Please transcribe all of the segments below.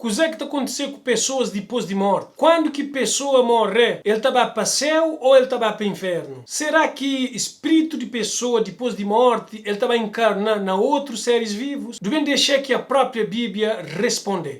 Coisa que está acontecendo com pessoas depois de morte? Quando que pessoa morre, ele está para o céu ou ele está para o inferno? Será que espírito de pessoa depois de morte, ele está encarnar na outros seres vivos? Devem deixar que a própria Bíblia responda.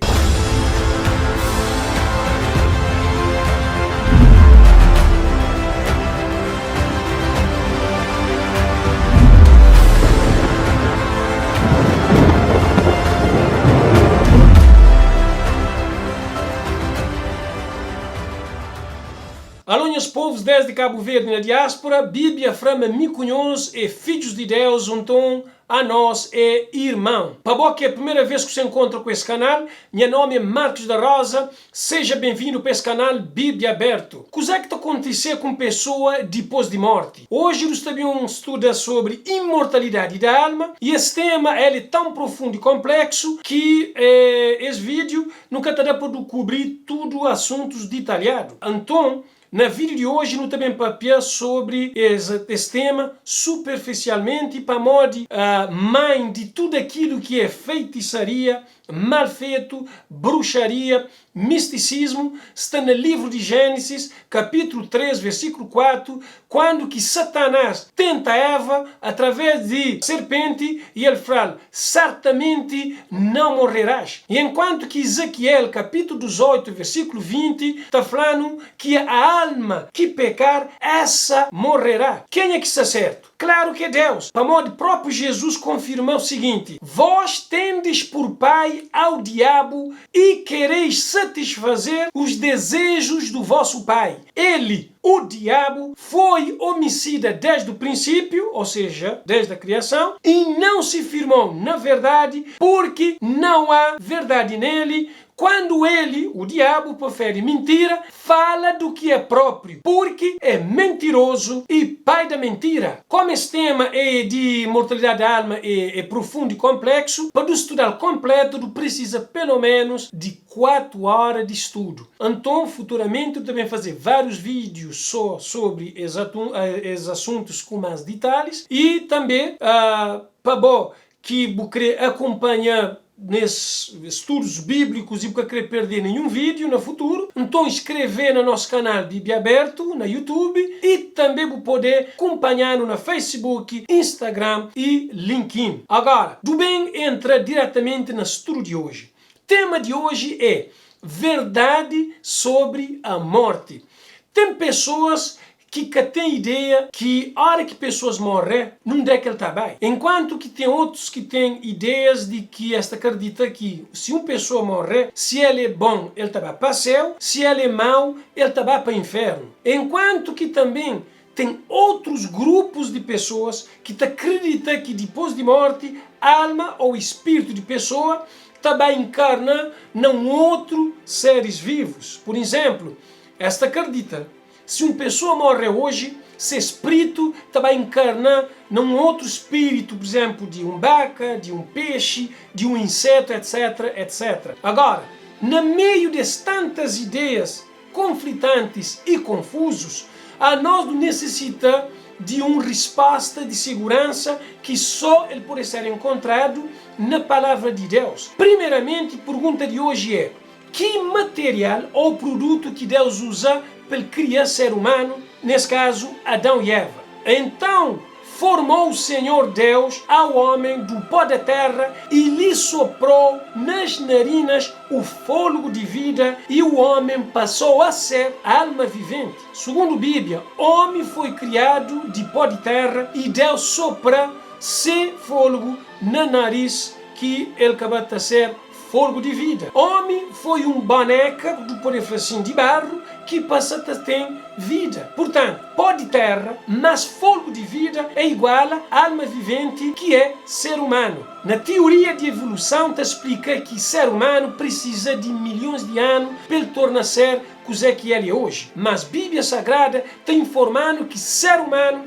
Alô, meus povos desde Cabo Verde na diáspora, Bíblia frama micunhões e filhos de Deus, então a nós é irmão. Para bom que é a primeira vez que você encontra com esse canal, meu nome é Marcos da Rosa, seja bem-vindo para esse canal Bíblia Aberto. O que é que está acontecendo com pessoa depois de morte? Hoje nós também estudar sobre imortalidade da alma e esse tema é tão profundo e complexo que esse vídeo nunca terá para cobrir tudo assuntos detalhados. Então, na vídeo de hoje, nós também papel sobre esse tema superficialmente para modo mãe de tudo aquilo que é feitiçaria, mal feito, bruxaria, misticismo, está no livro de Gênesis, capítulo 3, versículo 4, quando que Satanás tenta Eva através de serpente e ele fala, certamente não morrerás. E enquanto que Ezequiel, capítulo 18, versículo 20, está falando que a alma que pecar, essa morrerá. Quem é que está certo? Claro que é Deus. Para modo próprio Jesus confirmou o seguinte, vós tendes por pai ao diabo e quereis satisfazer os desejos do vosso pai. Ele, o diabo, foi homicida desde o princípio, ou seja, desde a criação, e não se firmou na verdade, porque não há verdade nele. Quando ele, o diabo, prefere mentira, fala do que é próprio, porque é mentiroso e pai da mentira. Como esse tema é de mortalidade da alma, é profundo e complexo, para estudar completo, precisa pelo menos de 4 horas de estudo. Então, futuramente, eu também fazer vários vídeos só sobre esses assuntos com mais detalhes e também, para bom, que vou querer acompanhar nesses estudos bíblicos e para querer perder nenhum vídeo no futuro, então inscrever no nosso canal Bíblia Aberto no YouTube e também vou poder acompanhar no Facebook, Instagram e LinkedIn. Agora, do bem entra diretamente no estudo de hoje. O tema de hoje é verdade sobre a morte. Tem pessoas que têm ideia que a hora que pessoas morrem, não é que ele está bem. Enquanto que tem outros que têm ideias de que esta acredita que se uma pessoa morrer, se ele é bom, ele está para o céu, se ele é mau, ele está para o inferno. Enquanto que também tem outros grupos de pessoas que acreditam que depois de morte, alma ou espírito de pessoa também encarna num outro seres vivos. Por exemplo, esta acredita se uma pessoa morre hoje, esse espírito também encarna num outro espírito, por exemplo, de um vaca, de um peixe, de um inseto, etc, etc. Agora, no meio de tantas ideias conflitantes e confusos, a nós necessita de uma resposta de segurança que só ele pode ser encontrado na palavra de Deus. Primeiramente, a pergunta de hoje é: que material ou produto que Deus usa para criar ser humano, nesse caso, Adão e Eva? Então, formou o Senhor Deus ao homem do pó da terra e lhe soprou nas narinas o fôlego de vida e o homem passou a ser alma vivente. Segundo a Bíblia, o homem foi criado de pó de terra e Deus sopra seu fôlego na nariz que ele acabou de ser fôlego de vida. Homem foi um boneca, do poder assim, de barro, que passa a ter vida. Portanto, pó de terra, mas fôlego de vida é igual a alma vivente, que é ser humano. Na teoria de evolução, te explica que ser humano precisa de milhões de anos para ele tornar-se coisa que ele é hoje. Mas a Bíblia Sagrada está informando que ser humano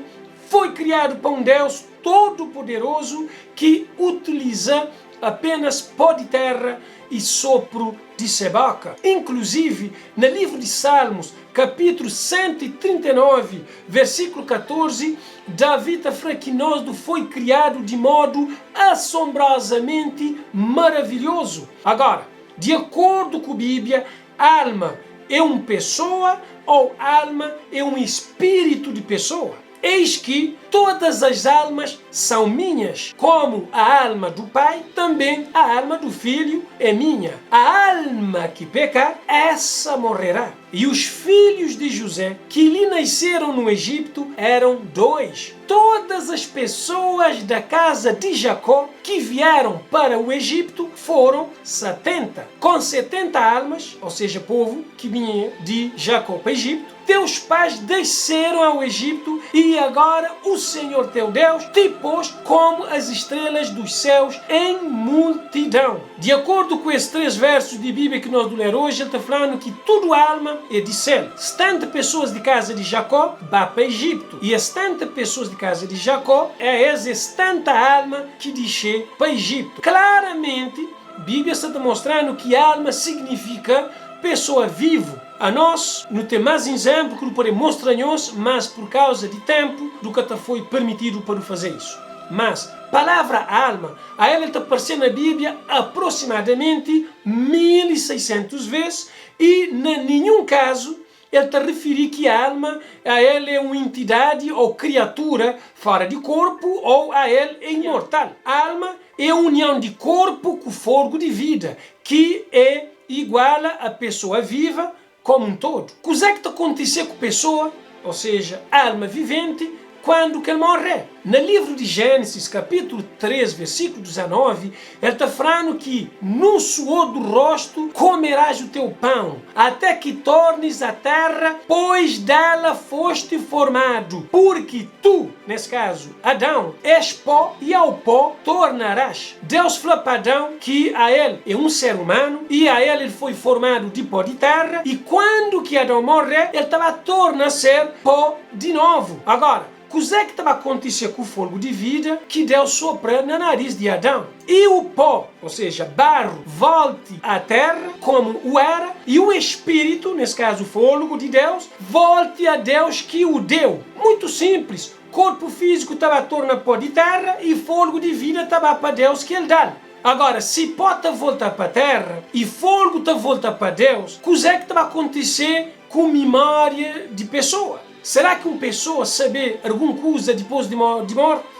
foi criado por um Deus todo-poderoso que utiliza apenas pó de terra e sopro de sua boca. Inclusive, no livro de Salmos, capítulo 139, versículo 14, Davi fala que nós foi criado de modo assombrosamente maravilhoso. Agora, De acordo com a Bíblia, alma é uma pessoa ou alma é um espírito de pessoa? Eis que todas as almas são minhas, como a alma do Pai, também a alma do Filho é minha. A alma que pecar, essa morrerá. E os filhos de José, que lhe nasceram no Egito, eram 2. Todas as pessoas da casa de Jacó que vieram para o Egito foram 70. Com 70 almas, ou seja, povo que vinha de Jacó para o Egito, teus pais desceram ao Egito e agora o Senhor teu Deus te pôs como as estrelas dos céus em multidão. De acordo com esses 3 versos de Bíblia que nós vamos ler hoje, ele está falando que tudo alma é de céu. 70 pessoas de casa de Jacó vão para o Egito. E as 70 pessoas de casa de Jacó é as 70 almas que desceram para o Egito. Claramente, a Bíblia está demonstrando que alma significa pessoa viva. A nós não tem mais exemplo que podemos mostrar-nos, mas por causa de tempo, do que foi permitido para fazer isso. Mas, palavra alma, a ela está aparecendo na Bíblia aproximadamente 1600 vezes e, em nenhum caso, ele está a referir que a alma a ela é uma entidade ou criatura fora de corpo ou a ela é imortal. A alma é a união de corpo com fogo de vida, que é igual à pessoa viva como um todo. O que é que está acontecendo com a pessoa, ou seja, a alma vivente, quando que ele morre? No livro de Gênesis, capítulo 3, versículo 19, ele está falando que no suor do rosto comerás o teu pão, até que tornes a terra, pois dela foste formado. Porque tu, nesse caso, Adão, és pó e ao pó tornarás. Deus falou para Adão que a ele é um ser humano e a ele foi formado de pó de terra e quando que Adão morre, ele estava a tornar a ser pó de novo. Agora, o que é que estava acontecendo com o fogo de vida que Deus sopra no nariz de Adão? E o pó, ou seja, barro, volte à terra como o era, e o espírito, nesse caso o fogo de Deus, volte a Deus que o deu. Muito simples. Corpo físico estava a tornar pó de terra e fogo de vida estava para Deus que ele dá. Agora, se pó está voltar para a terra e fogo está voltar para Deus, o que é que estava a acontecer com a memória de pessoa? Será que uma pessoa sabe alguma coisa depois de morte?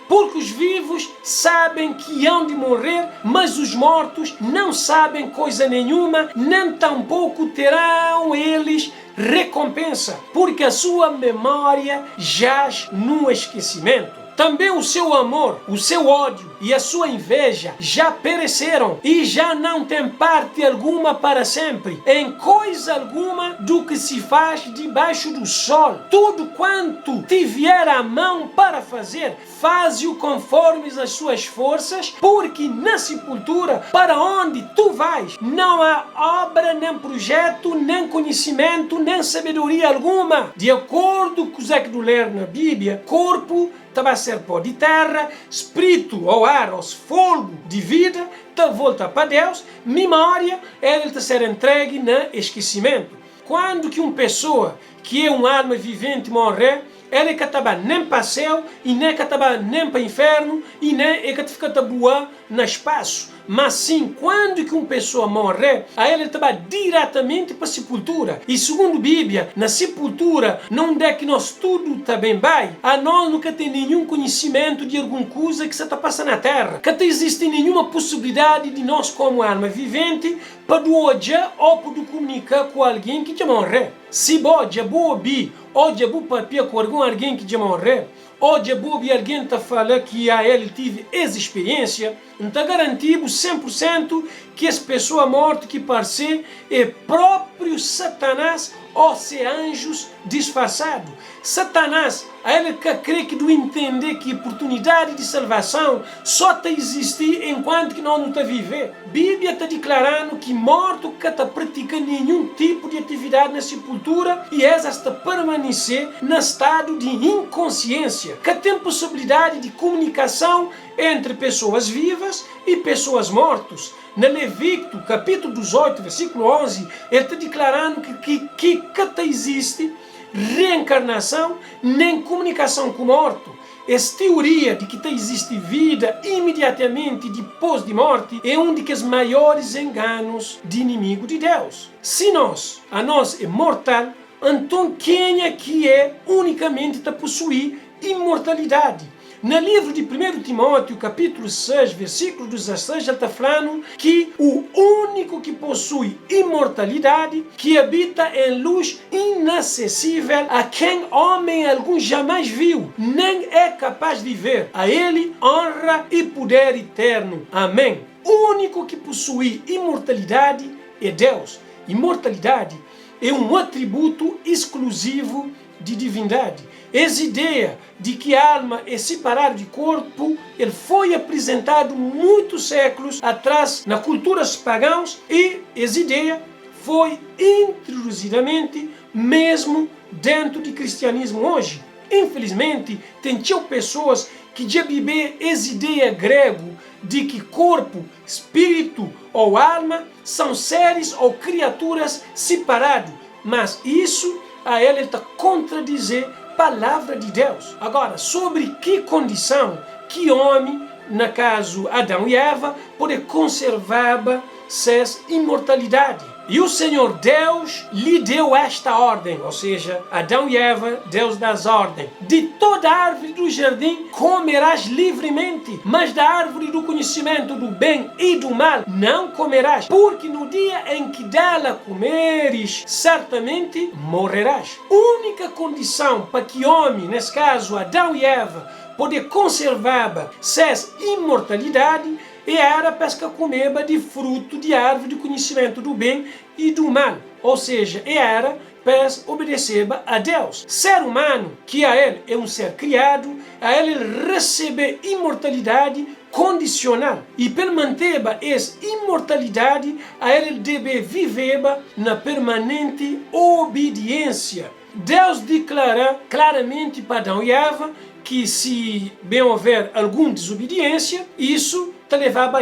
Porque os vivos sabem que hão de morrer, mas os mortos não sabem coisa nenhuma, nem tampouco terão eles recompensa, porque a sua memória jaz no esquecimento. Também o seu amor, o seu ódio e a sua inveja já pereceram e já não tem parte alguma para sempre em coisa alguma do que se faz debaixo do sol. Tudo quanto te vier à mão para fazer, faze-o conforme as suas forças, porque na sepultura para onde tu vais não há obra, nem projeto, nem conhecimento, nem sabedoria alguma. De acordo com o que tu ler na Bíblia, corpo estava a ser pó de terra, espírito ou ar ou fogo de vida, está volta para Deus, memória, ele está a ser entregue no esquecimento. Quando que uma pessoa que é uma alma vivente morre, ele que estava nem para o céu, e nem que estava nem para o inferno, e nem que fica boa no espaço. Mas sim, quando que uma pessoa morre, a ele estava diretamente para a sepultura. E segundo a Bíblia, na sepultura, não é que nós tudo está bem vai, a nós nunca tem nenhum conhecimento de alguma coisa que se está passando na terra. Que não existe nenhuma possibilidade de nós, como alma vivente, para olhar ou para comunicar com alguém que já morreu. Se pode, é bom ouvir, ou é bom papel com alguém que já morreu, ou é bom ouvir alguém que fala que a ele tive essa experiência, não está garantido 100% que essa pessoa morta que parece é próprio Satanás ou se anjos disfarçados. Satanás, a ele que crê que do entender que a oportunidade de salvação só está existir enquanto que nós não está a viver. A Bíblia está declarando que morto que está praticando nenhum tipo de atividade na sepultura e essa está permanecer no estado de inconsciência, que tem possibilidade de comunicação entre pessoas vivas e pessoas mortas. No Levítico, capítulo 18, versículo 11, ele está declarando que não existe reencarnação nem comunicação com o morto. essa teoria de que existe vida imediatamente depois de morte é um dos maiores enganos de inimigo de Deus. Se a nós é mortal, então quem é que é unicamente para possuir imortalidade? No livro de 1 Timóteo, capítulo 6, versículo 16, ele está falando que o único que possui imortalidade, que habita em luz inacessível, a quem homem algum jamais viu, nem é capaz de ver, a ele honra e poder eterno. Amém. O único que possui imortalidade é Deus. Imortalidade é um atributo exclusivo de divindade. Essa ideia de que a alma é separada do corpo, ele foi apresentado muitos séculos atrás na culturas pagãs e essa ideia foi introduzidamente mesmo dentro do cristianismo hoje. Infelizmente, tem pessoas que já vivem essa ideia grego de que corpo, espírito ou alma são seres ou criaturas separados, mas isso a ela está contradizer palavra de Deus. Agora, sobre que condição que homem, no caso Adão e Eva, pode conservar sua imortalidade? E o Senhor Deus lhe deu esta ordem, ou seja, Adão e Eva, Deus dá as ordens. De toda árvore do jardim comerás livremente, mas da árvore do conhecimento do bem e do mal não comerás, porque no dia em que dela comeres, certamente morrerás. Única condição para que homem, nesse caso Adão e Eva, poder conservar sua imortalidade era pesca comeba de fruto de árvore de conhecimento do bem e do mal. Ou seja, era para obedecer a Deus. Ser humano, que a ele é um ser criado, a ele recebe imortalidade condicional. E para manter essa imortalidade, a ele deve viver na permanente obediência. Deus declara claramente para Adão e Eva que se bem houver alguma desobediência, isso te levava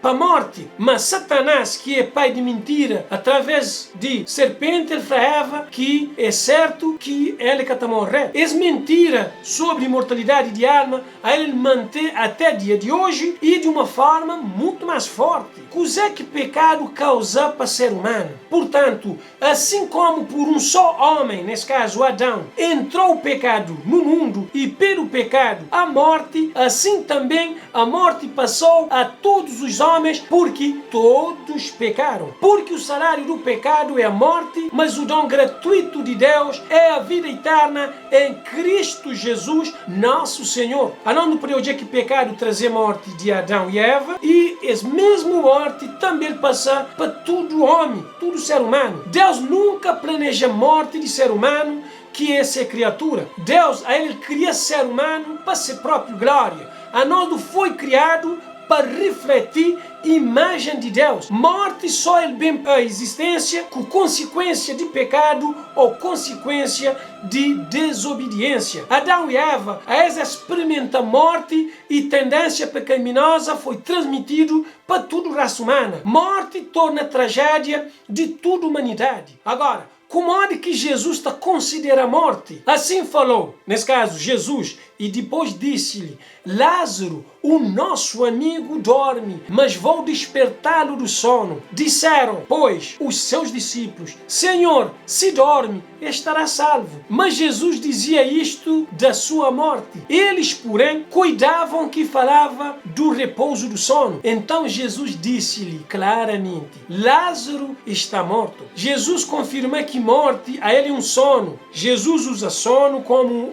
para a morte. Mas Satanás, que é pai de mentira, através de serpente, ele falava que é certo que ele está morrer. Essa mentira sobre imortalidade de alma, a ele mantém até dia de hoje e de uma forma muito mais forte. O que é que pecado causa para o ser humano? Portanto, assim como por um só homem, nesse caso Adão, entrou o pecado no mundo e pelo pecado a morte, assim também a morte passou a todos os homens, porque todos pecaram. Porque o salário do pecado é a morte, mas o dom gratuito de Deus é a vida eterna em Cristo Jesus, nosso Senhor. A não por hoje que pecado trazer morte de Adão e Eva, e esse mesmo morte também passa para todo homem, todo ser humano. Deus nunca planeja morte de ser humano, que é ser criatura. Deus, a ele cria ser humano para sua própria glória. A nós não foi criado para refletir a imagem de Deus. Morte só é bem a existência com consequência de pecado ou consequência de desobediência. Adão e Eva, a eles experimenta morte e tendência pecaminosa foi transmitido para toda a raça humana. Morte torna tragédia de toda a humanidade. Agora, como é que Jesus considera a morte? Assim falou, nesse caso, Jesus, e depois disse-lhe: Lázaro, o nosso amigo dorme, mas vou despertá-lo do sono. Disseram, pois, os seus discípulos: Senhor, se dorme, estará salvo. Mas Jesus dizia isto da sua morte. Eles, porém, cuidavam que falava do repouso do sono. Então Jesus disse-lhe claramente: Lázaro está morto. Jesus confirma que morte a ele é um sono. Jesus usa sono como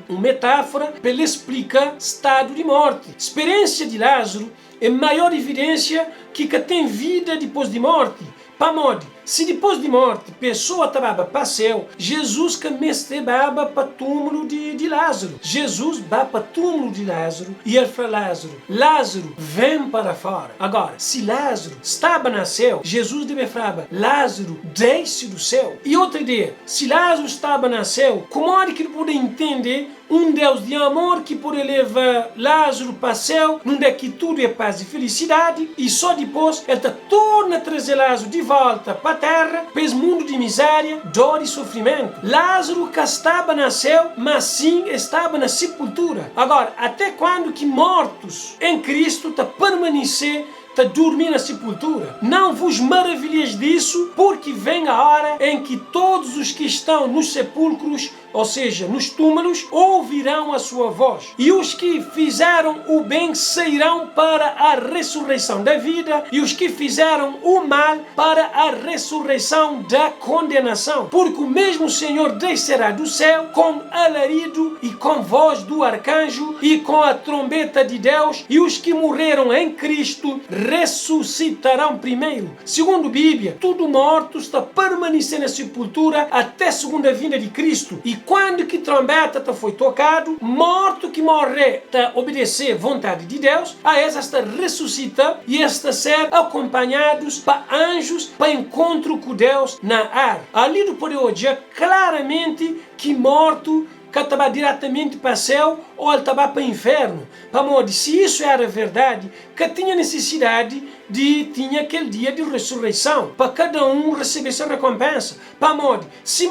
uma metáfora para ele explicar estado de morte. A experiência de Lázaro é maior evidência que tem vida depois de morte. Para modo, se depois de morte a pessoa estava para o céu, Jesus que estava para o túmulo de Lázaro. Jesus vai para o túmulo de Lázaro e ele fala: Lázaro, Lázaro, vem para fora. Agora, se Lázaro estava no céu, Jesus deve falar: Lázaro, desce do céu. E outra ideia, se Lázaro estava no céu, como é que ele pode entender um Deus de amor que pode levar Lázaro para o céu, onde é que tudo é paz e felicidade, e só depois ele torna a trazer Lázaro de volta para a terra, para esse mundo de miséria, dor e sofrimento. Lázaro que estava no céu, mas sim estava na sepultura. Agora, até quando que mortos em Cristo te permanecer a dormir na sepultura? Não vos maravilheis disso, porque vem a hora em que todos os que estão nos sepulcros, ou seja, nos túmulos, ouvirão a sua voz. E os que fizeram o bem sairão para a ressurreição da vida, e os que fizeram o mal para a ressurreição da condenação. Porque o mesmo Senhor descerá do céu com alarido e com voz do arcanjo e com a trombeta de Deus, e os que morreram em Cristo ressuscitarão primeiro. Segundo a Bíblia, tudo morto está permanecer na sepultura até a segunda vinda de Cristo. E quando que trombeta foi tocado, morto que morrer está obedecer vontade de Deus, a essa está ressuscita e está ser acompanhados para anjos para encontro com Deus na ar. Ali do poder hoje claramente que morto que estava diretamente para o céu ou ele estava para o inferno. Para modo, se isso era verdade, que tinha necessidade de tinha aquele dia de ressurreição, para cada um receber sua recompensa. Para modo, se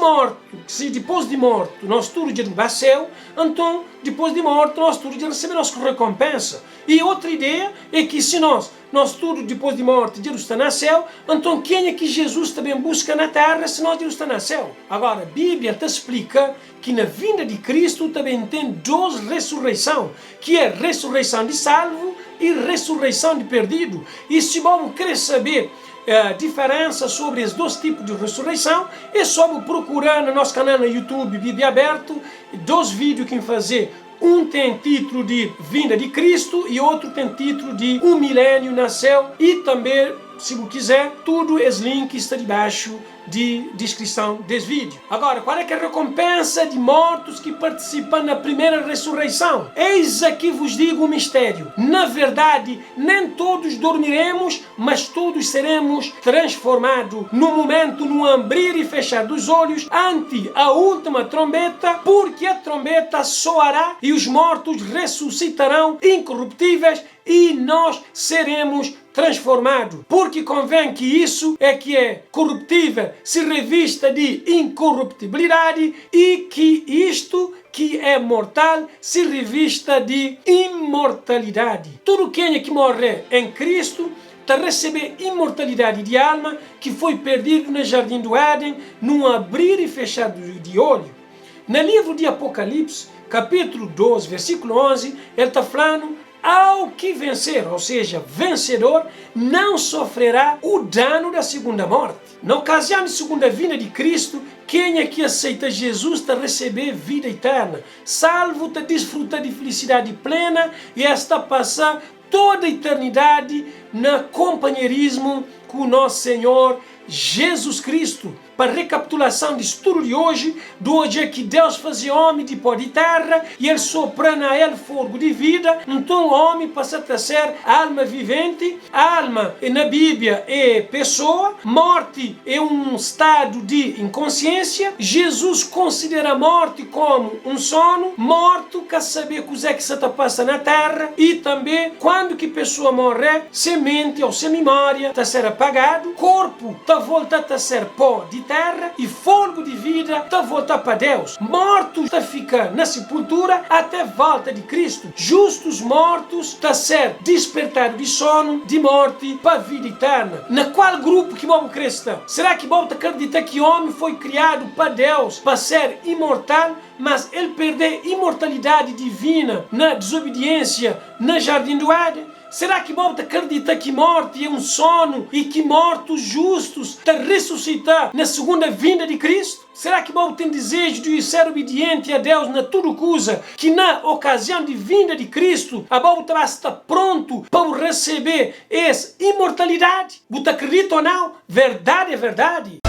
depois de morto nós tudo de ir para o céu, então depois de morto nós tudo de receber nossa recompensa. E outra ideia é que se nós tudo depois de morte de estar no céu, então quem é que Jesus também busca na terra se nós de estar no céu? Agora, a Bíblia te explica que na vinda de Cristo também tem duas ressurreições, que é ressurreição de salvo e ressurreição de perdido. E se vamos querer saber a diferença sobre os dois tipos de ressurreição, é só procurar no nosso canal no YouTube, Bíblia Aberto, dois vídeos que fazer. Um tem título de Vinda de Cristo e outro tem título de Um Milênio Nasceu. E também, se você quiser, tudo os links está debaixo de descrição desse vídeo. Agora, qual é que é a recompensa de mortos que participam na primeira ressurreição? Eis aqui vos digo um mistério. Na verdade, nem todos dormiremos, mas todos seremos transformados no momento, no abrir e fechar dos olhos, ante a última trombeta, porque a trombeta soará e os mortos ressuscitarão incorruptíveis e nós seremos transformados. Porque convém que isso é que é corruptível se revista de incorruptibilidade e que isto que é mortal se revista de imortalidade. Todo quem é que morrer em Cristo está a receber imortalidade de alma que foi perdido no jardim do Éden, num abrir e fechar de olho. No livro de Apocalipse, capítulo 12, versículo 11, ele está falando: ao que vencer, ou seja, vencedor, não sofrerá o dano da segunda morte. Na ocasião de segunda vinda de Cristo, quem é que aceita Jesus está a receber vida eterna, salvo está a desfrutar de felicidade plena e está a passar toda a eternidade no companheirismo com o nosso Senhor Jesus Cristo. Para recapitulação de estudo de hoje, do hoje é que Deus fazia homem de pó de terra e ele sopra na ele fogo de vida, então o homem passa a ser alma vivente. Alma na Bíblia é pessoa, morte é um estado de inconsciência. Jesus considera a morte como um sono, morto quer saber o que é que se passa na terra, e também quando que pessoa morre, semente ou sem memória está a ser apagado, corpo está voltado a ser pó de terra e fogo de vida está voltar para Deus. Mortos está ficar na sepultura até volta de Cristo. Justos mortos está ser despertado de sono, de morte para a vida eterna. Na qual grupo que vamos acreditar? Será que vamos acreditar que o homem foi criado para Deus para ser imortal, mas ele perdeu imortalidade divina na desobediência no jardim do Éden? Será que vamos acreditar que morte é um sono e que mortos justos te ressuscitar na segunda vinda de Cristo? Será que vamos ter desejo de ser obediente a Deus na tudo coisa, que na ocasião de vinda de Cristo a vamos estar pronto para receber essa imortalidade? Você acredita ou não? Verdade é verdade.